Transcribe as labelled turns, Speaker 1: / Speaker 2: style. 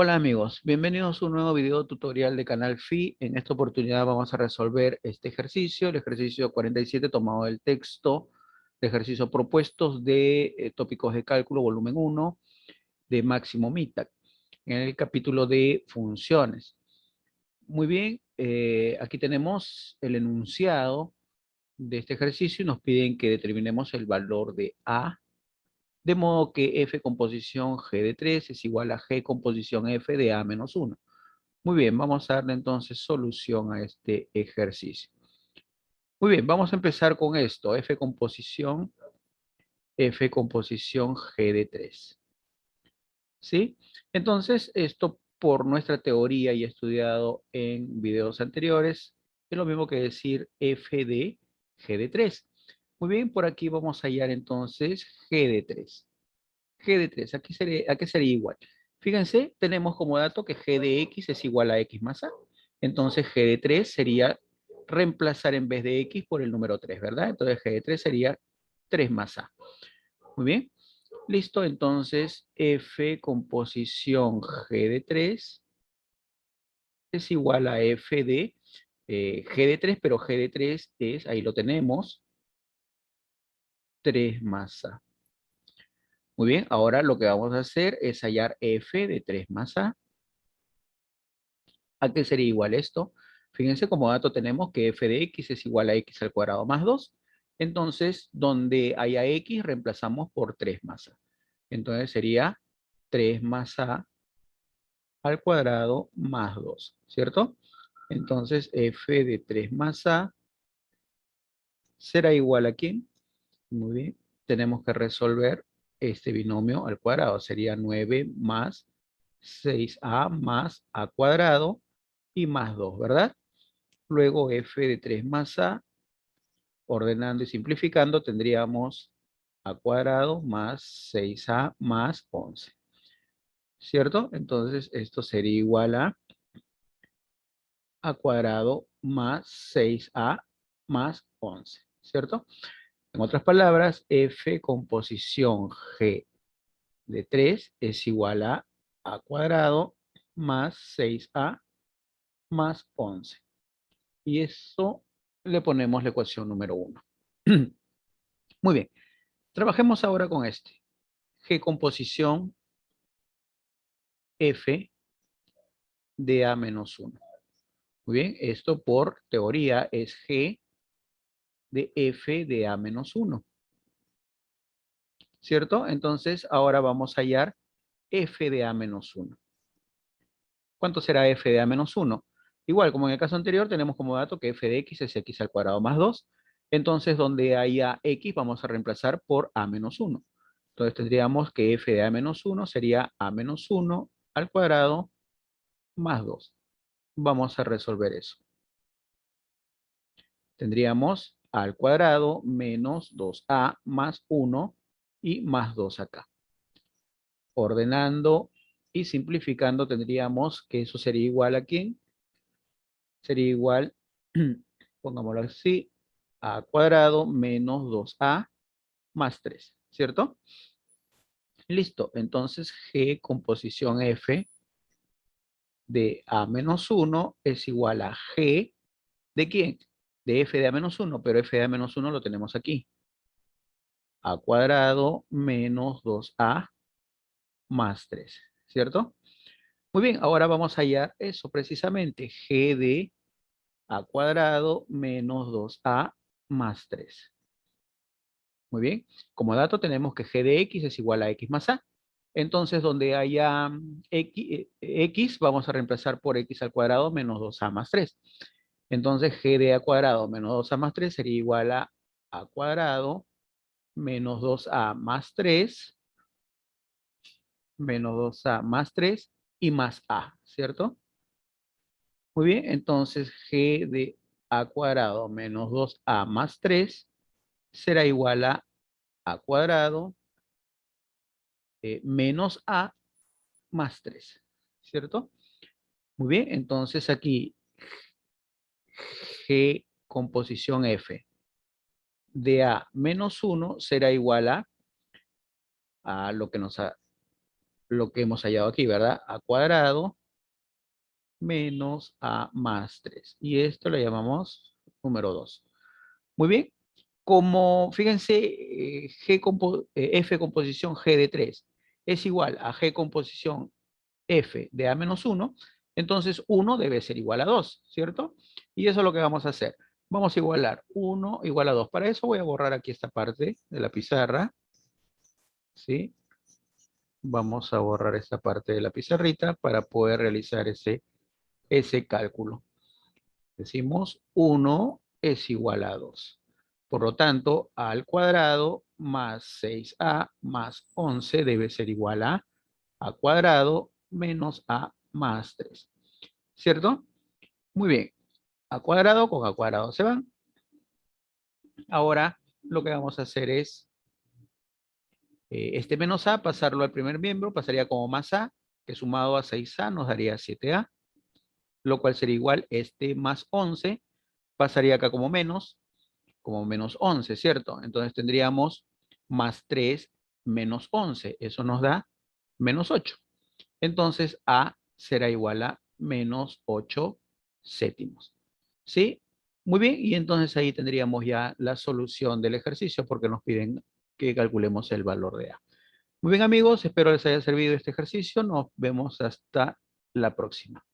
Speaker 1: Hola amigos, bienvenidos a un nuevo video tutorial de Canal FI. En esta oportunidad vamos a resolver este ejercicio, el ejercicio 47 tomado del texto de ejercicios propuestos de tópicos de cálculo volumen 1 de Máximo Mittag, en el capítulo de funciones. Muy bien, aquí tenemos el enunciado de este ejercicio y nos piden que determinemos el valor de A, de modo que F composición G de 3 es igual a G composición F de A menos 1. Muy bien, vamos a darle entonces solución a este ejercicio. Muy bien, vamos a empezar con esto, F composición G de 3. ¿Sí? Entonces, esto por nuestra teoría y estudiado en videos anteriores, es lo mismo que decir F de G de 3. Muy bien, por aquí vamos a hallar entonces G de 3. G de 3, ¿a qué sería igual? Fíjense, tenemos como dato que G de X es igual a X más A. Entonces G de 3 sería reemplazar en vez de X por el número 3, ¿verdad? Entonces G de 3 sería 3 más A. Muy bien. Listo, entonces F composición G de 3 es igual a F de G de 3, pero G de 3 es, ahí lo tenemos, 3 más A. Muy bien, ahora lo que vamos a hacer es hallar F de 3 más A. ¿A qué sería igual esto? Fíjense, como dato tenemos que f de x es igual a x al cuadrado más 2. Entonces, donde haya x, reemplazamos por 3 más a. Entonces sería 3 más a al cuadrado más 2, ¿cierto? Entonces, f de 3 más a será igual a ¿quién? Muy bien. Tenemos que resolver este binomio al cuadrado. Sería 9 más 6a más a cuadrado y más 2, ¿verdad? Luego f de 3 más a, ordenando y simplificando, tendríamos a cuadrado más 6a más 11. ¿Cierto? Entonces esto sería igual a cuadrado más 6a más 11. ¿Cierto? En otras palabras, f composición g de 3 es igual a cuadrado más 6a más 11. Y eso le ponemos la ecuación número 1. Muy bien. Trabajemos ahora con este. G composición F de A menos 1. Muy bien, esto por teoría es G de F de A menos 1. ¿Cierto? Entonces ahora vamos a hallar F de A menos 1. ¿Cuánto será F de A menos 1? Igual, como en el caso anterior, tenemos como dato que F de X es X al cuadrado más 2. Entonces, donde haya X, vamos a reemplazar por A menos 1. Entonces, tendríamos que F de A menos 1 sería A menos 1 al cuadrado más 2. Vamos a resolver eso. Tendríamos a al cuadrado menos 2a más 1 y más 2 acá. Ordenando y simplificando tendríamos que eso sería igual a ¿quién? Sería igual, pongámoslo así, a cuadrado menos 2a más 3, ¿cierto? Listo, entonces G composición F de a menos 1 es igual a G ¿de quién? De F de a menos 1, pero F de a menos 1 lo tenemos aquí. A cuadrado menos 2a más 3, ¿cierto? Muy bien, ahora vamos a hallar eso precisamente, G de a cuadrado menos 2a más 3. Muy bien, como dato tenemos que G de X es igual a X más A. Entonces, donde haya X, vamos a reemplazar por X al cuadrado menos 2a más 3. Entonces, G de a cuadrado menos 2a más 3 sería igual a cuadrado menos 2a más 3 menos 2a más 3 y más a, ¿cierto? Muy bien, entonces g de a cuadrado menos 2a más 3 será igual a cuadrado menos a más 3, ¿cierto? Muy bien, entonces aquí g composición f de a menos 1 será igual a lo que nos lo que hemos hallado aquí, ¿verdad? A cuadrado menos A más 3. Y esto le llamamos número 2. Muy bien. Como, fíjense, F composición G de 3 es igual a G composición F de A menos 1, entonces 1 debe ser igual a 2, ¿cierto? Y eso es lo que vamos a hacer. Vamos a igualar 1 igual a 2. Para eso voy a borrar aquí esta parte de la pizarra, ¿sí? Vamos a borrar esta parte de la pizarrita para poder realizar ese cálculo. Decimos 1 es igual a 2. Por lo tanto, A al cuadrado más 6A más 11 debe ser igual a A cuadrado menos A más 3. ¿Cierto? Muy bien. A cuadrado con A cuadrado se van. Ahora lo que vamos a hacer es este menos A, pasarlo al primer miembro, pasaría como más A, que sumado a 6A nos daría 7A, lo cual sería igual este más 11, pasaría acá como menos 11, ¿cierto? Entonces tendríamos más 3 menos 11, eso nos da menos 8. Entonces A será igual a menos 8 séptimos. ¿Sí? Muy bien, y entonces ahí tendríamos ya la solución del ejercicio porque nos piden que calculemos el valor de A. Muy bien amigos, espero les haya servido este ejercicio. Nos vemos hasta la próxima.